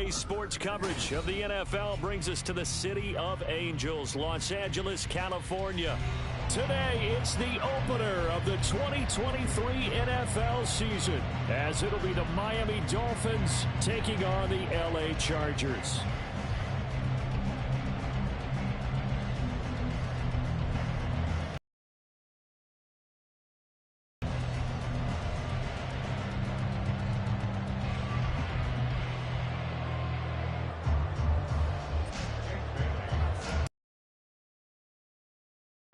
EA Sports coverage of the NFL brings us to the City of Angels, Los Angeles, California. Today, it's the opener of the 2023 NFL season, as it'll be the Miami Dolphins taking on the LA Chargers.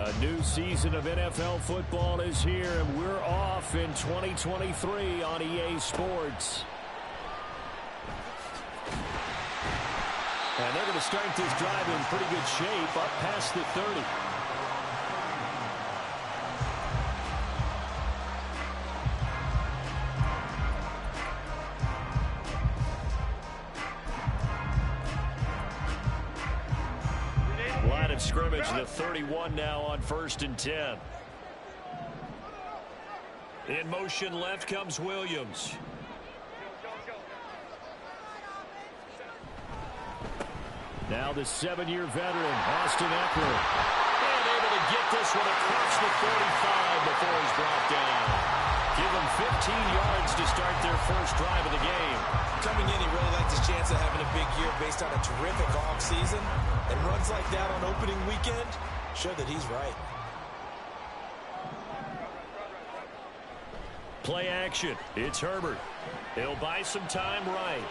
A new season of NFL football is here, and we're off in 2023 on EA Sports. And they're going to start this drive in pretty good shape, up past the 30. Line of scrimmage, the 31 now on 1st and 10. In motion left comes Williams. Now the 7-year veteran, Austin Eckler. And able to get this one across the 45 before he's brought down. Give him 15 yards to start their first drive of the game. Coming in, he really liked his chance of having a big year based on a terrific offseason. And runs like that on opening weekend show that he's right. Play action. It's Herbert. He'll buy some time right.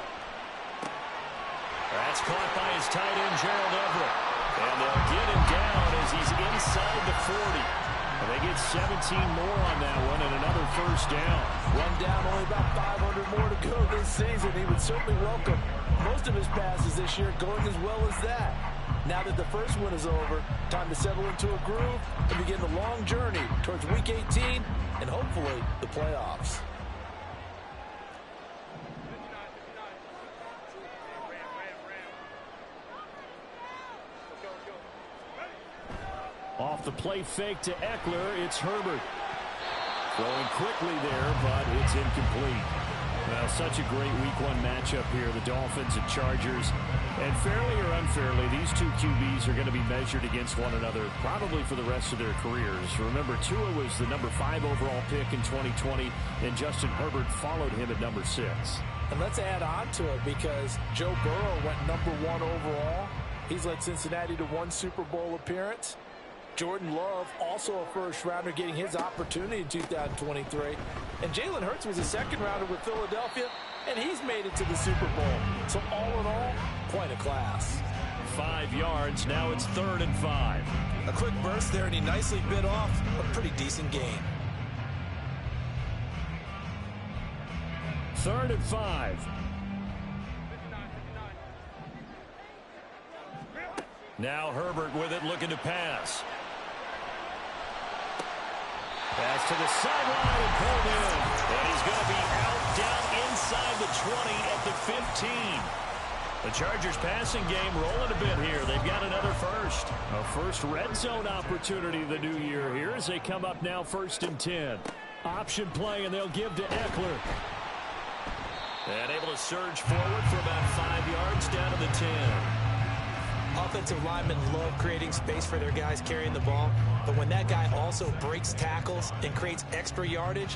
That's caught by his tight end, Gerald Everett. And they'll get him down as he's inside the 40. And they get 17 more on that one and another first down. Run down, only about 500 more to go this season. He would certainly welcome most of his passes this year going as well as that. Now that the first one is over, time to settle into a groove and begin the long journey towards Week 18 and hopefully the playoffs. Off the play fake to Eckler, it's Herbert. Throwing quickly there, but it's incomplete. Well, such a great Week 1 matchup here, the Dolphins and Chargers. And fairly or unfairly, these two QBs are going to be measured against one another probably for the rest of their careers. Remember, Tua was the number 5 overall pick in 2020, and Justin Herbert followed him at number 6. And let's add on to it because Joe Burrow went number 1 overall. He's led Cincinnati to 1 Super Bowl appearance. Jordan Love, also a first-rounder, getting his opportunity in 2023. And Jalen Hurts was a second-rounder with Philadelphia, and he's made it to the Super Bowl. So all in all, quite a class. 5 yards, now it's 3rd and 5. A quick burst there, and he nicely bit off a pretty decent gain. 3rd and 5. Now Herbert with it, looking to pass. Pass to the sideline and pulled in. And he's going to be out down inside the 20 at the 15. The Chargers passing game rolling a bit here. They've got another first. A first red zone opportunity the new year here as they come up now 1st and 10. Option play, and they'll give to Eckler. And able to surge forward for about 5 yards down to the 10. Offensive linemen love creating space for their guys carrying the ball, but when that guy also breaks tackles and creates extra yardage,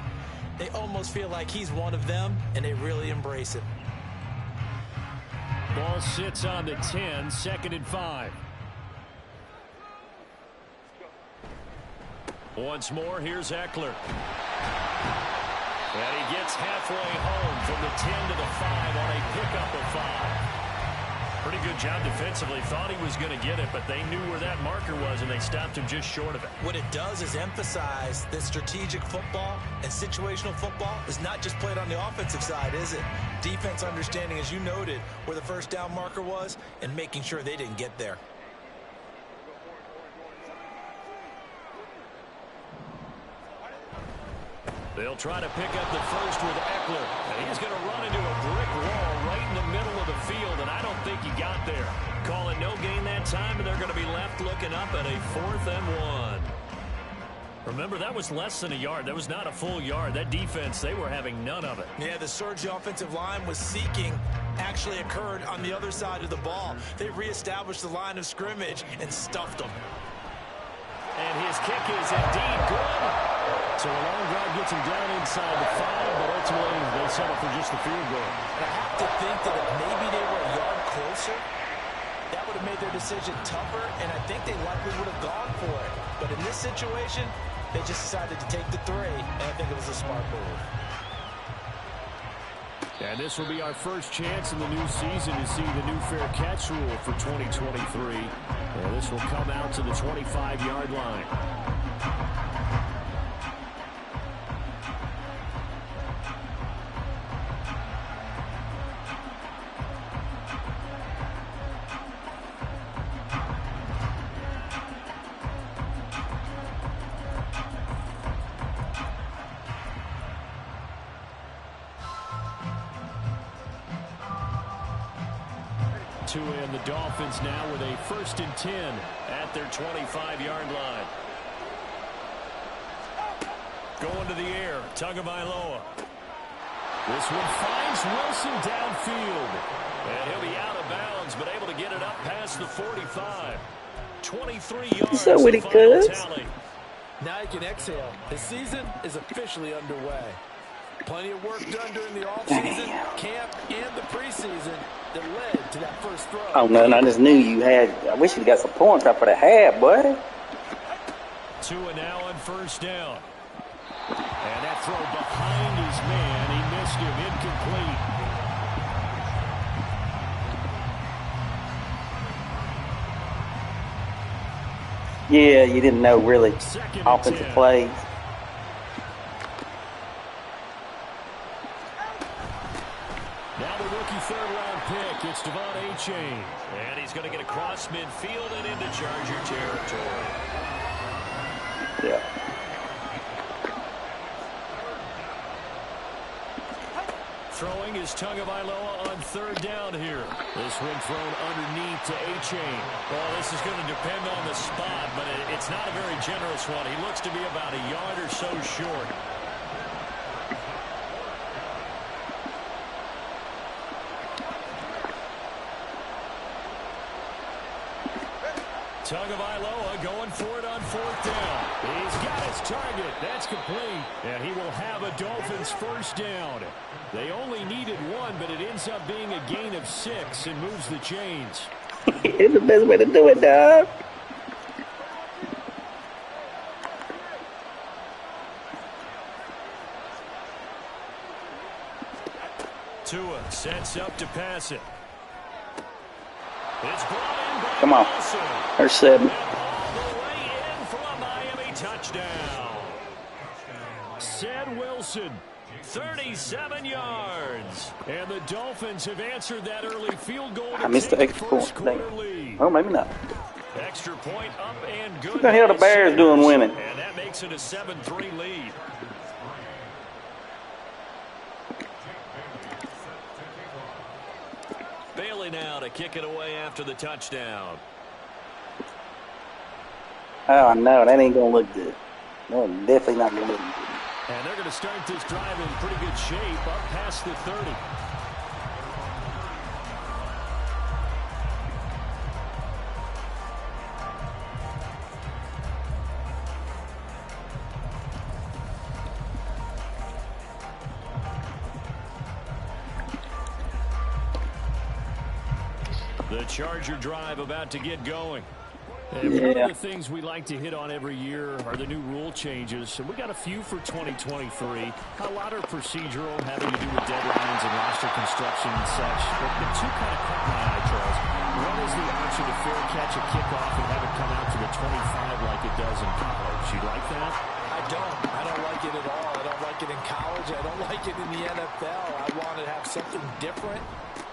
they almost feel like he's one of them, and they really embrace it. Ball sits on the 10, 2nd and 5. Once more, here's Eckler. And he gets halfway home from the 10 to the 5 on a pickup of 5. Pretty good job defensively. Thought he was going to get it, but they knew where that marker was, and they stopped him just short of it. What it does is emphasize that strategic football and situational football is not just played on the offensive side, is it? Defense understanding, as you noted, where the first down marker was and making sure they didn't get there. They'll try to pick up the first with Eckler. And he's going to run into a brick wall right in the middle of the field, and I don't think he got there. Call it no gain that time, and they're going to be left looking up at a 4th and 1. Remember, that was less than a yard. That was not a full yard. That defense, they were having none of it. Yeah, the surge offensive line was seeking actually occurred on the other side of the ball. They reestablished the line of scrimmage and stuffed them. And his kick is indeed good. So a long drive gets him down inside the 5, but ultimately they settle for just the field goal. And I have to think that if maybe they were a yard closer, that would have made their decision tougher, and I think they likely would have gone for it. But in this situation, they just decided to take the 3, and I think it was a smart move. And this will be our first chance in the new season to see the new fair catch rule for 2023. And this will come out to the 25-yard line. And the Dolphins now with a 1st and 10 at their 25-yard line. Going to the air, Tagovailoa. This one finds Wilson downfield. And he'll be out of bounds, but able to get it up past the 45. 23 yards. So what it does. Now you can exhale. The season is officially underway. Plenty of work done during the offseason, camp, and the preseason that led to that first throw. Oh, no, I just knew you had. I wish you got some points up for the half, boy. 2 and now on 1st down. And that throw behind his man. He missed him. Incomplete. Yeah, you didn't know really offensive plays. Now the rookie 3rd-round pick. It's Devon Achane. And he's going to get across midfield and into Charger territory. Yeah. Throwing is Tagovailoa on 3rd down here. This one thrown underneath to Achane. Well, this is going to depend on the spot, but it's not a very generous one. He looks to be about a yard or so short. Tagovailoa going for it on 4th down. He's got his target. That's complete. And he will have a Dolphins 1st down. They only needed 1, but it ends up being a gain of 6 and moves the chains. It's the best way to do it, dog. Tua sets up to pass it. It's brought in by Come on. Wilson. There's 7. All the way in for a Miami touchdown. Said Wilson, 37 yards. And the Dolphins have answered that early field goal. I missed the extra point. Oh, maybe not. Extra point up and good. What the hell the Bears doing winning? And that makes it a 7-3 lead. Bailey now to kick it away after the touchdown. Oh, no, that ain't going to look good. No, definitely not going to look good. And they're going to start this drive in pretty good shape up past the 30. The Charger drive about to get going. And one of the things we like to hit on every year are the new rule changes. And we got a few for 2023. A lot are procedural, having to do with deadlines and roster construction and such. But the 2 kind of caught my eye, Charles. One is the option to fair catch a kickoff and have it come out to the 25 like it does in college. You like that? I don't like it at all. I don't like it in college. I don't like it in the NFL. I want to have something different.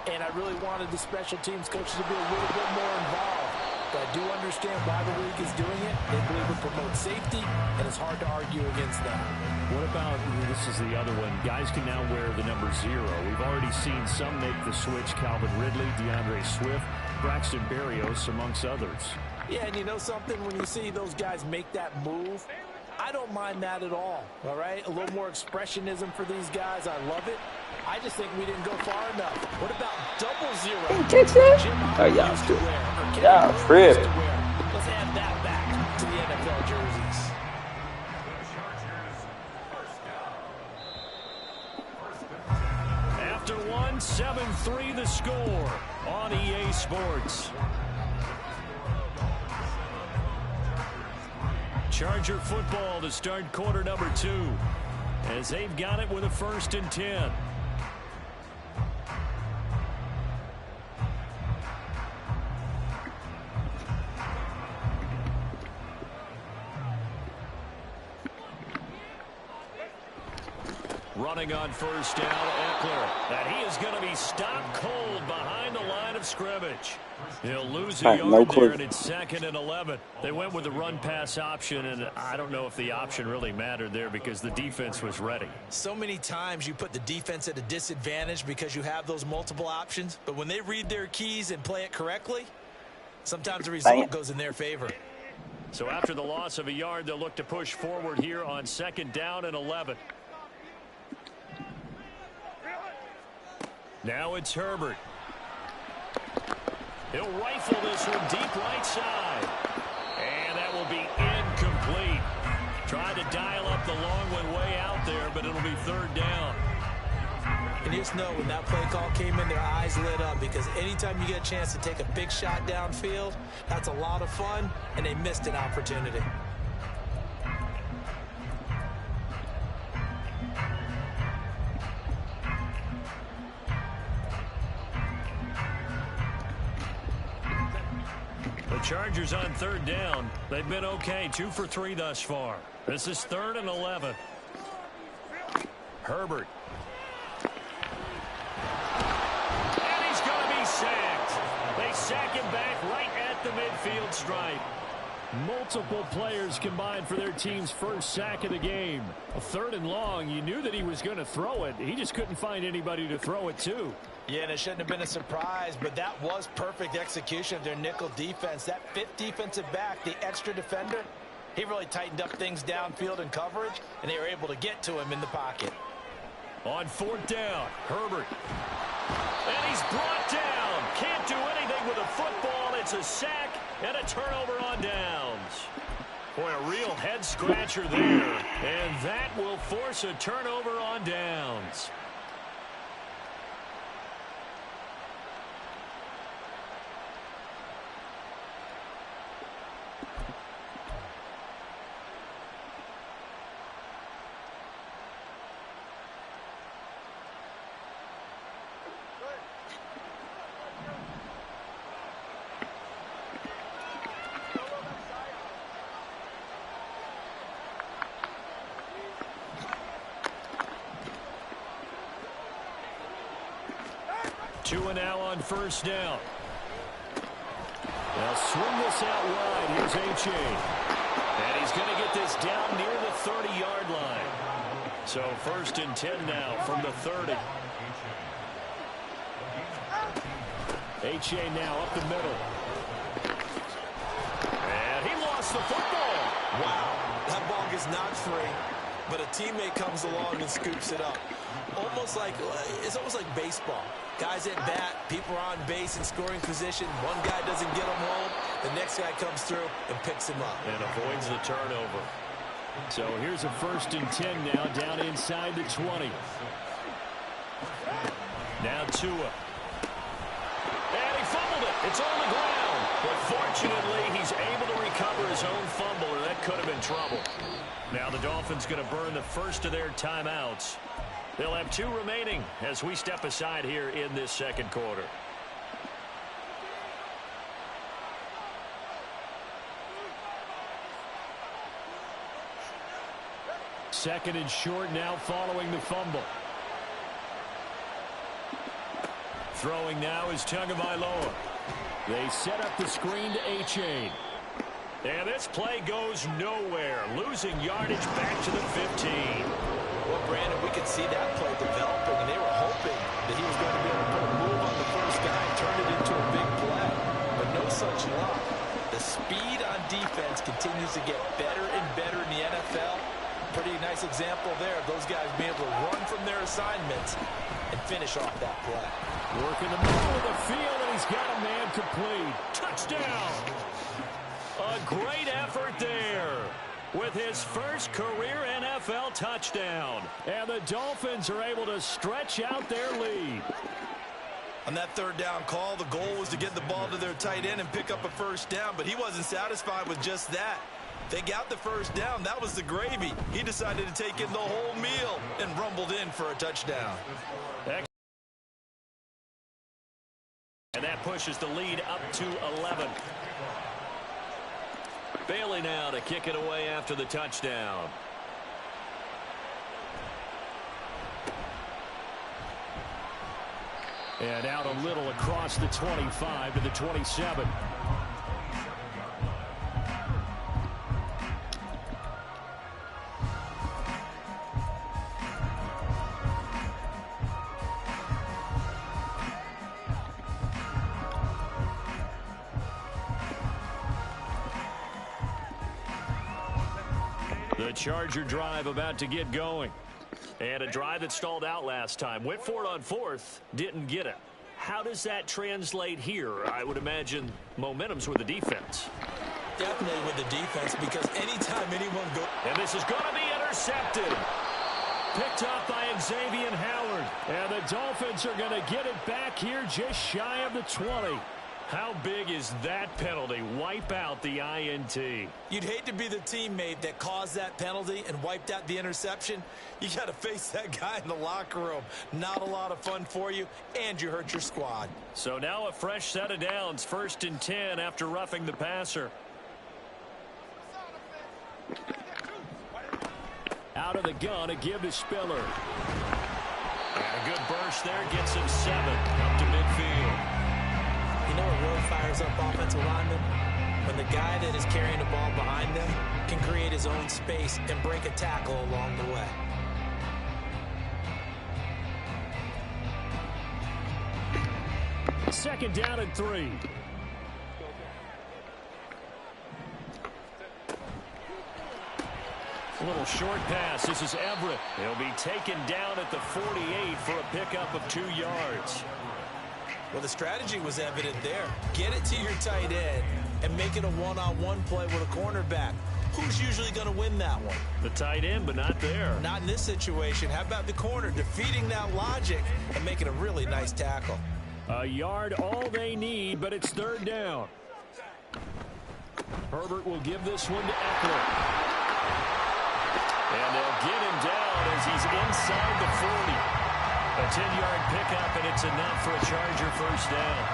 And I really wanted the special teams coaches to be a little bit more involved. But I do understand why the league is doing it. They believe it promotes safety, and it's hard to argue against that. What about, this is the other one, guys can now wear the number 0. We've already seen some make the switch, Calvin Ridley, DeAndre Swift, Braxton Berrios, amongst others. Yeah, and you know something? When you see those guys make that move, I don't mind that at all right? A little more expressionism for these guys. I love it. I just think we didn't go far enough. What about double zero? Catch that? Oh, y'all tripped. Y'all tripped. Let's add that back to the NFL jerseys. After one, 7-3 the score on EA Sports. Charger football to start quarter number 2 as they've got it with a 1st and 10. Running on 1st down, Eckler. And he is going to be stopped cold behind the line of scrimmage. He'll lose a yard there, and it's 2nd and 11. They went with the run-pass option, and I don't know if the option really mattered there because the defense was ready. So many times you put the defense at a disadvantage because you have those multiple options, but when they read their keys and play it correctly, sometimes the result goes in their favor. So after the loss of a yard, they'll look to push forward here on 2nd down and 11. Now it's Herbert. He'll rifle this one deep right side. And that will be incomplete. Tried to dial up the long one way out there, but it'll be 3rd down. And just know when that play call came in, their eyes lit up because anytime you get a chance to take a big shot downfield, that's a lot of fun, and they missed an opportunity. Chargers on 3rd down. They've been okay. 2 for 3 thus far. This is 3rd and 11. Herbert. And he's going to be sacked. They sack him back right at the midfield stripe. Multiple players combined for their team's 1st sack of the game. A 3rd and long. You knew that he was going to throw it. He just couldn't find anybody to throw it to. Yeah, and it shouldn't have been a surprise, but that was perfect execution of their nickel defense. That 5th defensive back, the extra defender, he really tightened up things downfield in coverage, and they were able to get to him in the pocket. On 4th down, Herbert. And he's brought down. Can't do anything with a football. It's a sack and a turnover on downs. Boy, a real head-scratcher there. And that will force a turnover on downs. Two and now on 1st down. They'll swing this out wide. Here's H.A. And he's going to get this down near the 30-yard line. So 1st and 10 now from the 30. H.A. now up the middle. And he lost the football. Wow, that ball gets knocked free, but a teammate comes along and scoops it up. It's almost like baseball. Guys at bat, people are on base in scoring position. One guy doesn't get him home. The next guy comes through and picks him up. And avoids the turnover. So here's a 1st and 10 now down inside the 20. Now Tua. And he fumbled it. It's on the ground. But fortunately, he's able to recover his own fumble, or that could have been trouble. Now the Dolphins going to burn the first of their timeouts. They'll have 2 remaining as we step aside here in this 2nd quarter. Second and short now following the fumble. Throwing now is Tagovailoa. They set up the screen to H.A. And this play goes nowhere. Losing yardage back to the 15. Well, Brandon, we could see that play developing, and they were hoping that he was going to be able to put a move on the first guy and turn it into a big play. But no such luck. The speed on defense continues to get better and better in the NFL. Pretty nice example there of those guys being able to run from their assignments and finish off that play. Working the middle of the field, and he's got a man complete. Touchdown! A great effort there with his first career NFL touchdown. And the Dolphins are able to stretch out their lead. On that third down call, the goal was to get the ball to their tight end and pick up a first down, but he wasn't satisfied with just that. They got the first down. That was the gravy. He decided to take in the whole meal and rumbled in for a touchdown. And that pushes the lead up to 11. Bailey now to kick it away after the touchdown. And out a little across the 25 to the 27. The Charger drive about to get going. And a drive that stalled out last time. Went for it on fourth. Didn't get it. How does that translate here? I would imagine momentum's with the defense. Definitely with the defense, because anytime anyone goes... And this is going to be intercepted. Picked up by Xavier Howard. And the Dolphins are going to get it back here just shy of the 20. How big is that penalty? Wipe out the INT. You'd hate to be the teammate that caused that penalty and wiped out the interception. You got to face that guy in the locker room. Not a lot of fun for you, and you hurt your squad. So now a fresh set of downs. 1st and 10 after roughing the passer. Out of the gun, a give to Spiller. And a good burst there gets him 7 up to midfield. You know what really fires up offensive linemen? When the guy that is carrying the ball behind them can create his own space and break a tackle along the way. Second down and 3. A little short pass. This is Everett. He'll be taken down at the 48 for a pickup of 2 yards. Well, the strategy was evident there. Get it to your tight end and make it a one-on-one play with a cornerback. Who's usually going to win that one? The tight end, but not there. Not in this situation. How about the corner defeating that logic and making a really nice tackle? A yard all they need, but it's 3rd down. Herbert will give this one to Eckler. And they'll get him down as he's inside the 40. A 10-yard pickup, and it's enough for a Charger first down.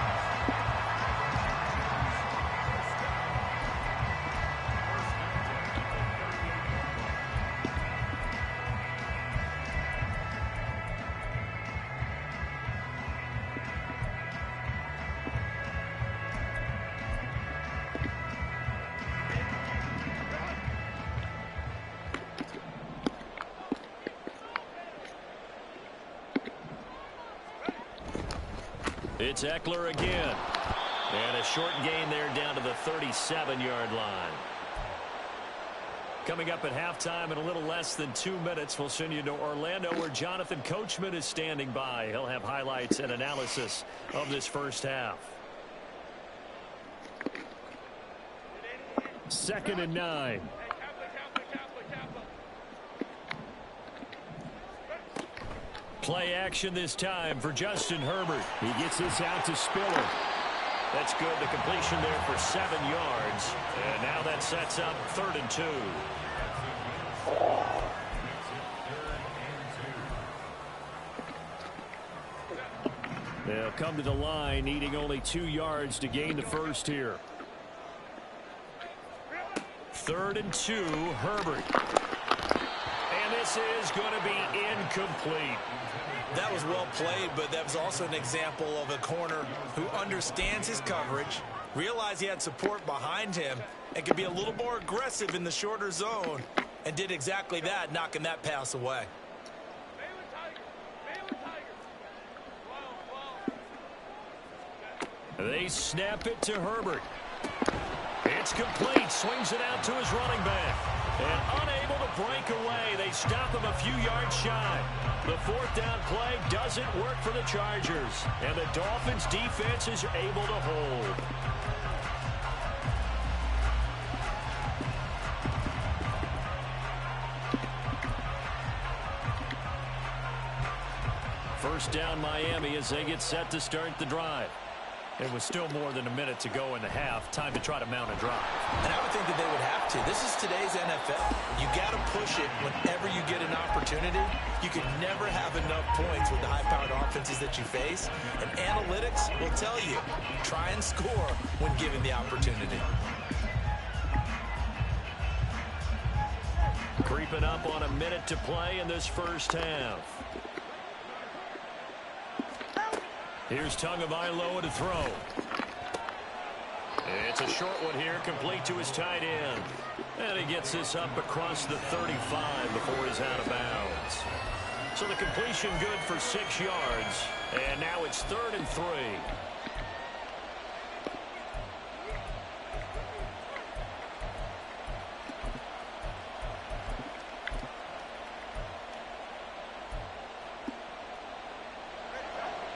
It's Eckler again. And a short gain there down to the 37-yard line. Coming up at halftime in a little less than 2 minutes, we'll send you to Orlando where Jonathan Coachman is standing by. He'll have highlights and analysis of this first half. 2nd and 9. Play action this time for Justin Herbert. He gets this out to Spiller. That's good. The completion there for 7 yards. And now that sets up 3rd and 2. They'll come to the line, needing only 2 yards to gain the first here. 3rd and 2, Herbert. And this is going to be incomplete. That was well played, but that was also an example of a corner who understands his coverage, realized he had support behind him, and could be a little more aggressive in the shorter zone, and did exactly that, knocking that pass away. They snap it to Herbert. It's complete. Swings it out to his running back. And unable to break away. They stop him a few yards shy. The fourth down play doesn't work for the Chargers. And the Dolphins defense is able to hold. First down Miami as they get set to start the drive. It was still more than a minute to go in the half. Time to try to mount a drive. And I would think that they would have to. This is today's NFL. You got to push it whenever you get an opportunity. You can never have enough points with the high-powered offenses that you face. And analytics will tell you, try and score when given the opportunity. Creeping up on a minute to play in this first half. Here's Tagovailoa to throw. It's a short one here, complete to his tight end. And he gets this up across the 35 before he's out of bounds. So the completion good for 6 yards. And now it's 3rd and 3.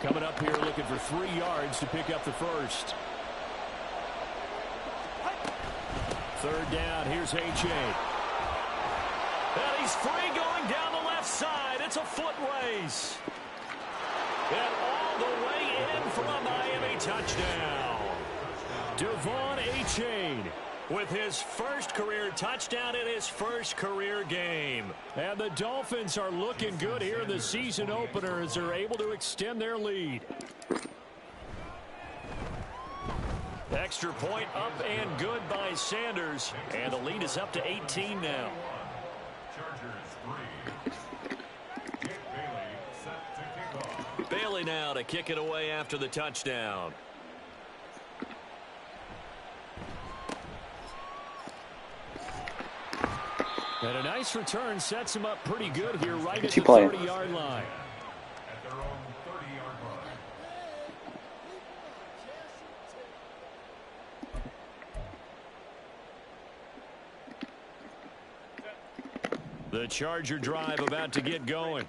Coming up here looking for 3 yards to pick up the first. 3rd down. Here's H.A. And he's free going down the left side. It's a foot race. And all the way in for a Miami touchdown. Devon Achane with his first career touchdown in his first career game. And the Dolphins are looking good here in the season opener as they're able to extend their lead. Extra point up and good by Sanders. And the lead is up to 18 now. Bailey now to kick it away after the touchdown. And a nice return sets him up pretty good here right at the 30-yard line. The Charger drive about to get going.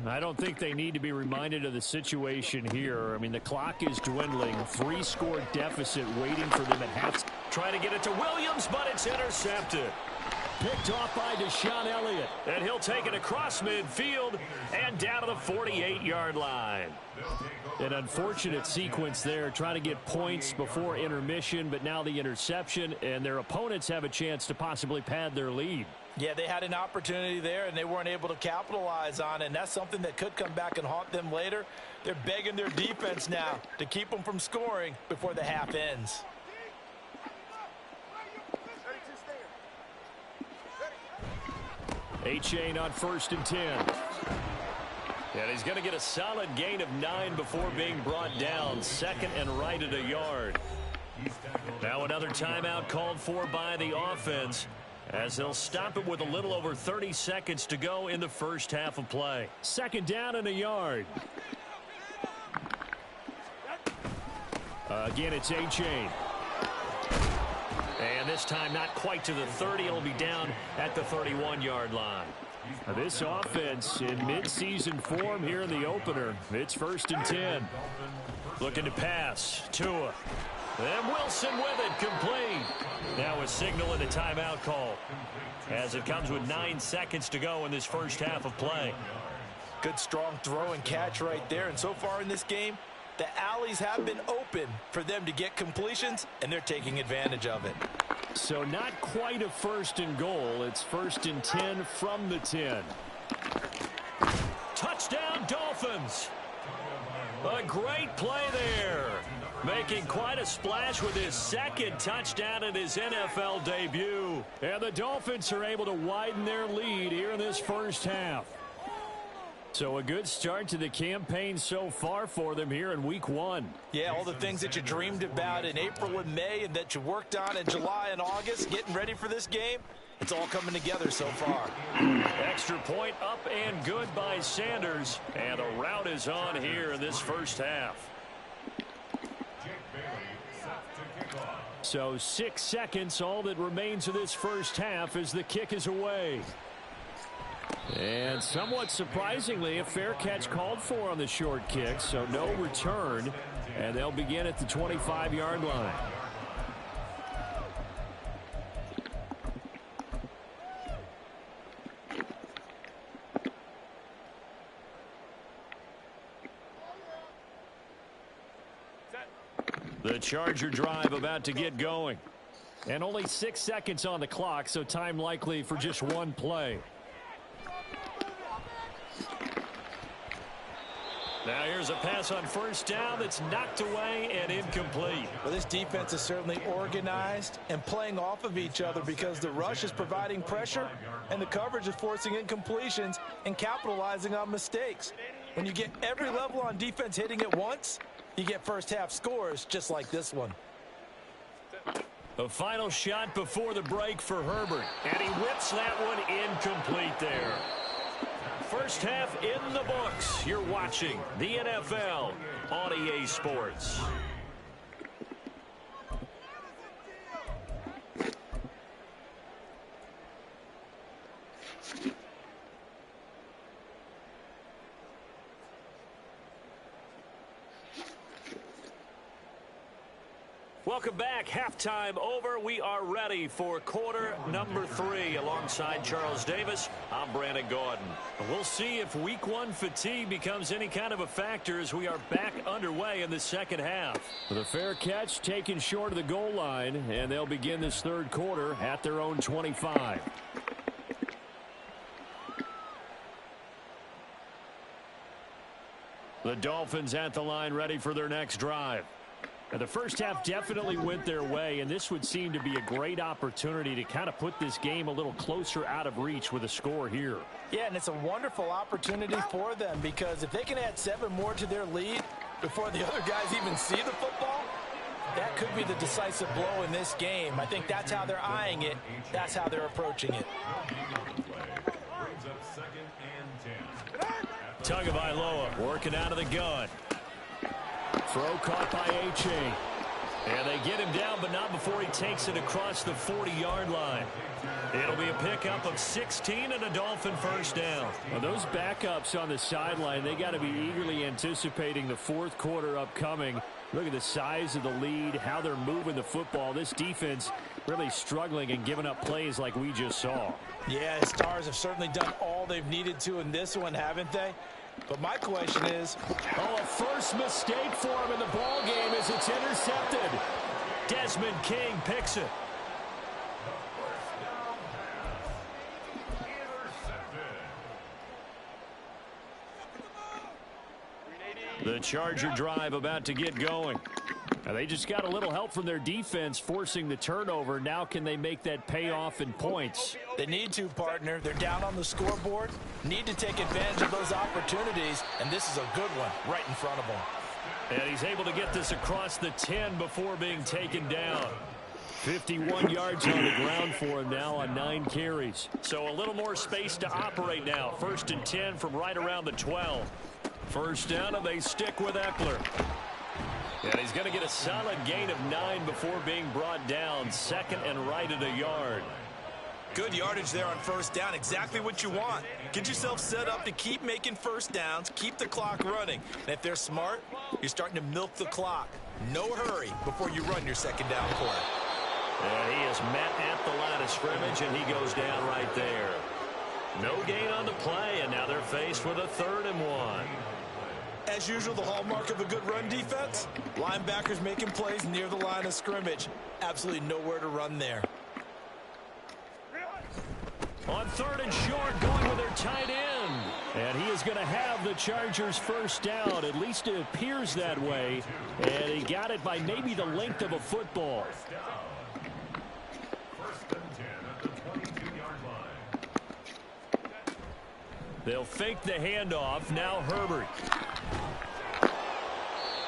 I don't think they need to be reminded of the situation here. I mean, the clock is dwindling. 3-score deficit waiting for them at half. Trying to get it to Williams, but it's intercepted. Picked off by Deshaun Elliott. And he'll take it across midfield and down to the 48-yard line. An unfortunate sequence there, trying to get points before intermission, but now the interception, and their opponents have a chance to possibly pad their lead. Yeah, they had an opportunity there, and they weren't able to capitalize on it, and that's something that could come back and haunt them later. They're begging their defense now to keep them from scoring before the half ends. Achane on 1st and 10. And he's going to get a solid gain of 9 before being brought down. 2nd and right at a yard. Now another timeout called for by the offense, as they'll stop it with a little over 30 seconds to go in the first half of play. 2nd down and a yard. Again, it's Achane. And this time not quite to the 30. It'll be down at the 31-yard line. Now this offense in mid-season form here in the opener. It's 1st and 10. Looking to pass. Tua. And Wilson with it, complete. Now a signal and a timeout call, as it comes with 9 seconds to go in this first half of play. Good strong throw and catch right there. And so far in this game, the alleys have been open for them to get completions, and they're taking advantage of it. So not quite a 1st and goal. It's 1st and 10 from the 10. Touchdown, Dolphins. A great play there. Making quite a splash with his 2nd touchdown in his NFL debut. And the Dolphins are able to widen their lead here in this first half. So a good start to the campaign so far for them here in week 1. Yeah, all the things that you dreamed about in April and May and that you worked on in July and August, getting ready for this game, it's all coming together so far. Extra point up and good by Sanders. And a rout is on here in this first half. So 6 seconds, all that remains of this first half as the kick is away. And somewhat surprisingly, a fair catch called for on the short kick, so no return, and they'll begin at the 25-yard line. The Charger drive about to get going. And only 6 seconds on the clock, so time likely for just one play. Now here's a pass on first down that's knocked away and incomplete. Well, this defense is certainly organized and playing off of each other because the rush is providing pressure and the coverage is forcing incompletions and capitalizing on mistakes. When you get every level on defense hitting at once, you get first half scores just like this one. A final shot before the break for Herbert. And he whips that one incomplete there. First half in the books. You're watching the NFL on EA Sports. Welcome back. Halftime over. We are ready for quarter number 3. Alongside Charles Davis, I'm Brandon Gordon. We'll see if week 1 fatigue becomes any kind of a factor as we are back underway in the second half. With a fair catch taken short of the goal line, and they'll begin this third quarter at their own 25. The Dolphins at the line ready for their next drive. Now, the first half definitely went their way, and this would seem to be a great opportunity to kind of put this game a little closer out of reach with a score here. Yeah, and it's a wonderful opportunity for them because if they can add 7 more to their lead before the other guys even see the football, that could be the decisive blow in this game. I think that's how they're eyeing it. That's how they're approaching it. Tagovailoa working out of the gun. Throw caught by A-Chain. And they get him down, but not before he takes it across the 40-yard line. It'll be a pickup of 16 and a Dolphin first down. Well, those backups on the sideline, they got to be eagerly anticipating the fourth quarter upcoming. Look at the size of the lead, how they're moving the football. This defense really struggling and giving up plays like we just saw. Yeah, the Stars have certainly done all they've needed to in this one, haven't they? But my question is, a first mistake for him in the ball game as it's intercepted. Desmond King picks it. The Charger drive about to get going. Now they just got a little help from their defense forcing the turnover. Now can they make that pay off in points? They need to, partner. They're down on the scoreboard. Need to take advantage of those opportunities, and this is a good one right in front of them. And he's able to get this across the 10 before being taken down. 51 yards on the ground for him now on 9 carries. So a little more space to operate now. 1st and 10 from right around the 12. First down, and they stick with Eckler. And he's going to get a solid gain of 9 before being brought down. 2nd and right at a yard. Good yardage there on first down. Exactly what you want. Get yourself set up to keep making first downs. Keep the clock running. And if they're smart, you're starting to milk the clock. No hurry before you run your second down play. And he is met at the line of scrimmage, and he goes down right there. No gain on the play, and now they're faced with a 3rd and 1. As usual, the hallmark of a good run defense, linebackers making plays near the line of scrimmage. Absolutely nowhere to run there. On 3rd and short, going with their tight end. And he is going to have the Chargers first down. At least it appears that way. And he got it by maybe the length of a football. They'll fake the handoff. Now Herbert.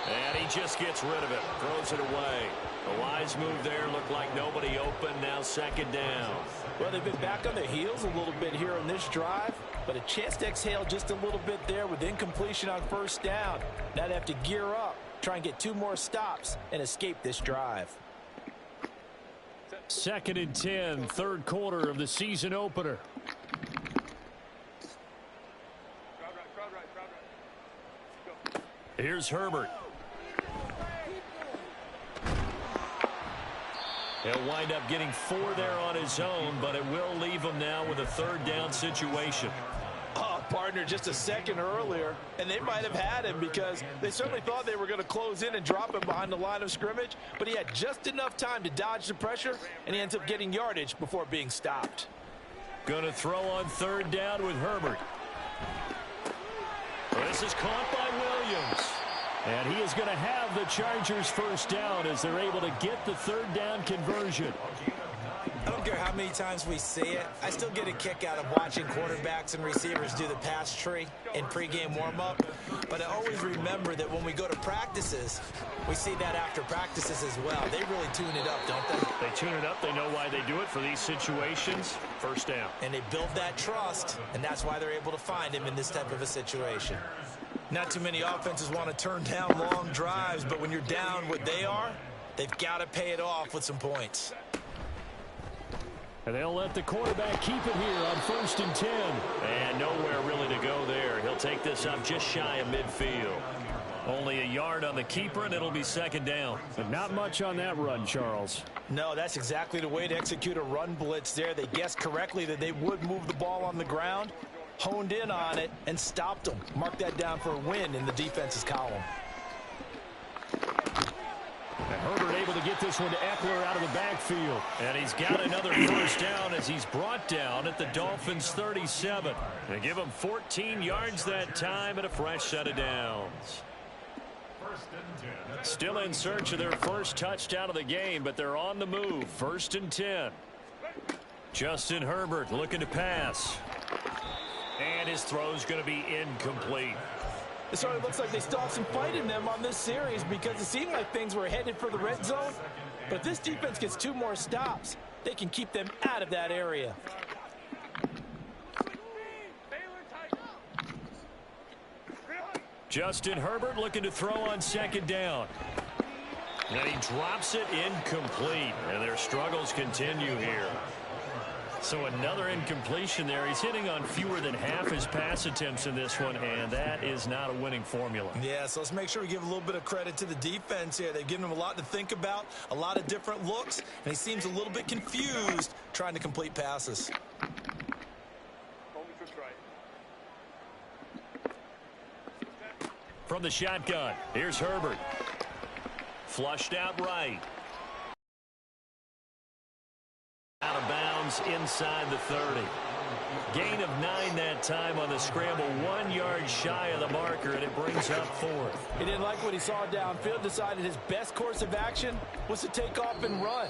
And he just gets rid of it. Throws it away. A wise move there. Looked like nobody open. Now 2nd down. Well, they've been back on their heels a little bit here on this drive, but a chance to exhale just a little bit there with incompletion on first down. Now they have to gear up, try and get 2 more stops, and escape this drive. 2nd and 10, third quarter of the season opener. Here's Herbert. He'll wind up getting 4 there on his own, but it will leave him now with a 3rd down situation. Partner, just a second earlier, and they might have had him because they certainly thought they were going to close in and drop him behind the line of scrimmage, but he had just enough time to dodge the pressure, and he ends up getting yardage before being stopped. Going to throw on 3rd down with Herbert. This is caught by Williams. And he is going to have the Chargers 1st down as they're able to get the 3rd down conversion. I don't care how many times we see it. I still get a kick out of watching quarterbacks and receivers do the pass tree in pregame warm-up. But I always remember that when we go to practices, we see that after practices as well. They really tune it up, don't they? They tune it up. They know why they do it for these situations. 1st down. And they build that trust, and that's why they're able to find him in this type of a situation. Not too many offenses want to turn down long drives, but when you're down what they are, they've got to pay it off with some points. And they'll let the quarterback keep it here on 1st and 10. And nowhere really to go there. He'll take this up just shy of midfield. Only a yard on the keeper, and it'll be 2nd down. But not much on that run, Charles. No, that's exactly the way to execute a run blitz there. They guessed correctly that they would move the ball on the ground, honed in on it, and stopped them. Mark that down for a win in the defense's column. And Herbert able to get this one to Eckler out of the backfield. And he's got another 1st down as he's brought down at the Dolphins' 37. They give him 14 yards that time and a fresh set of downs. Still in search of their 1st touchdown of the game, but they're on the move. 1st and 10. Justin Herbert looking to pass. And his throw's going to be incomplete. It sort of looks like they still have some fight in them on this series because it seemed like things were headed for the red zone. But if this defense gets 2 more stops, they can keep them out of that area. Justin Herbert looking to throw on 2nd down. And he drops it incomplete. And their struggles continue here. So another incompletion there. He's hitting on fewer than half his pass attempts in this one, and that is not a winning formula. Yeah, so let's make sure we give a little bit of credit to the defense here. They've given him a lot to think about, a lot of different looks, and he seems a little bit confused trying to complete passes. From the shotgun, here's Herbert. Flushed out right. Out of bounds inside the 30. Gain of 9 that time on the scramble. 1 yard shy of the marker, and it brings up 4th. He didn't like what he saw downfield, decided his best course of action was to take off and run.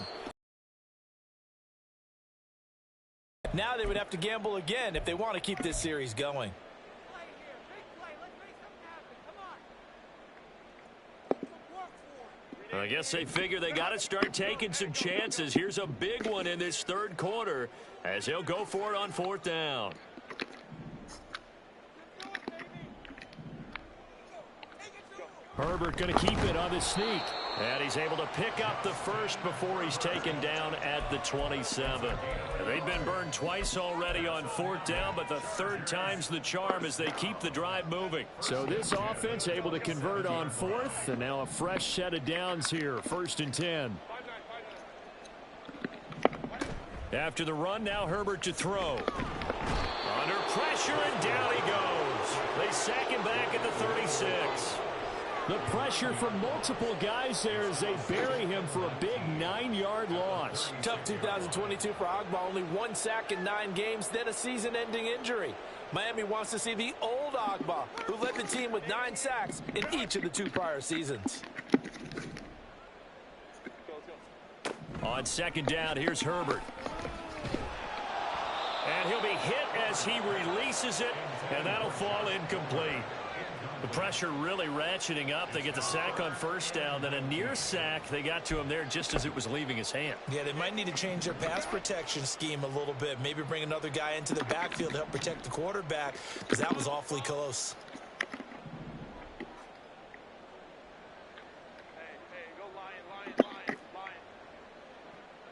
Now they would have to gamble again if they want to keep this series going. I guess they figure they got to start taking some chances. Here's a big one in this 3rd quarter as he'll go for it on 4th down. Herbert going to keep it on the sneak. And he's able to pick up the 1st before he's taken down at the 27. They've been burned twice already on 4th down, but the 3rd time's the charm as they keep the drive moving. So this offense able to convert on 4th, and now a fresh set of downs here, 1st and 10. After the run, now Herbert to throw. Under pressure, and down he goes. They sack him back at the 36. The pressure from multiple guys there as they bury him for a big 9-yard loss. Tough 2022 for Agba. Only 1 sack in 9 games, then a season-ending injury. Miami wants to see the old Agba, who led the team with 9 sacks in each of the 2 prior seasons. On 2nd down, here's Herbert. And he'll be hit as he releases it, and that'll fall incomplete. The pressure really ratcheting up. They get the sack on 1st down, then a near sack. They got to him there just as it was leaving his hand. Yeah, they might need to change their pass protection scheme a little bit. Maybe bring another guy into the backfield to help protect the quarterback, because that was awfully close. Hey, go Lion.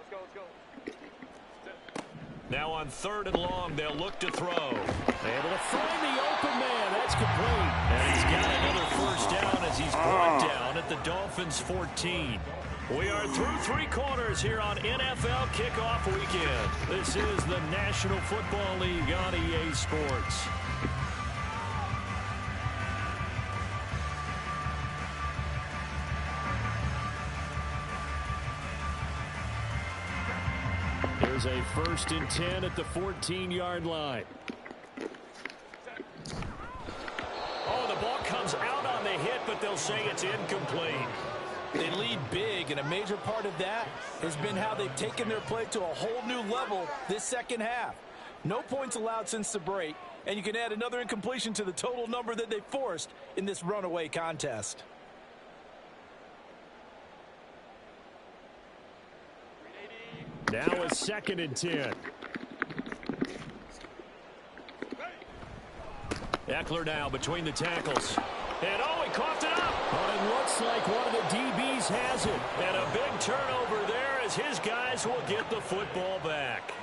Let's go. Now on 3rd and long, they'll look to throw. Able to find the open man. That's complete. And he's got another first down as he's brought down at the Dolphins' 14. We are through 3 quarters here on NFL Kickoff Weekend. This is the National Football League on EA Sports. Here's a 1st and 10 at the 14-yard line. Oh, the ball comes out on the hit, but they'll say it's incomplete. They lead big, and a major part of that has been how they've taken their play to a whole new level this second half. No points allowed since the break, and you can add another incompletion to the total number that they forced in this runaway contest. Now a 2nd and 10. Eckler now between the tackles. And oh, he coughed it up. But it looks like one of the DBs has it. And a big turnover there as his guys will get the football back.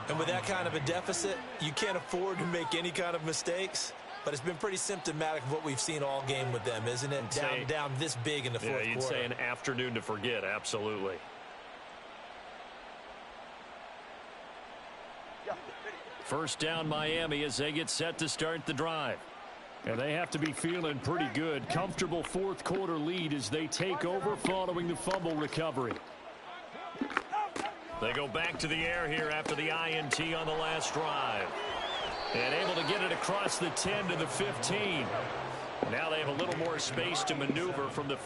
And with that kind of a deficit, you can't afford to make any kind of mistakes. But it's been pretty symptomatic of what we've seen all game with them, isn't it? Down this big in the fourth quarter. Yeah, you'd say an afternoon to forget, absolutely. First down Miami as they get set to start the drive. And they have to be feeling pretty good. Comfortable 4th quarter lead as they take over following the fumble recovery. They go back to the air here after the INT on the last drive. And able to get it across the 10 to the 15. Now they have a little more space to maneuver from the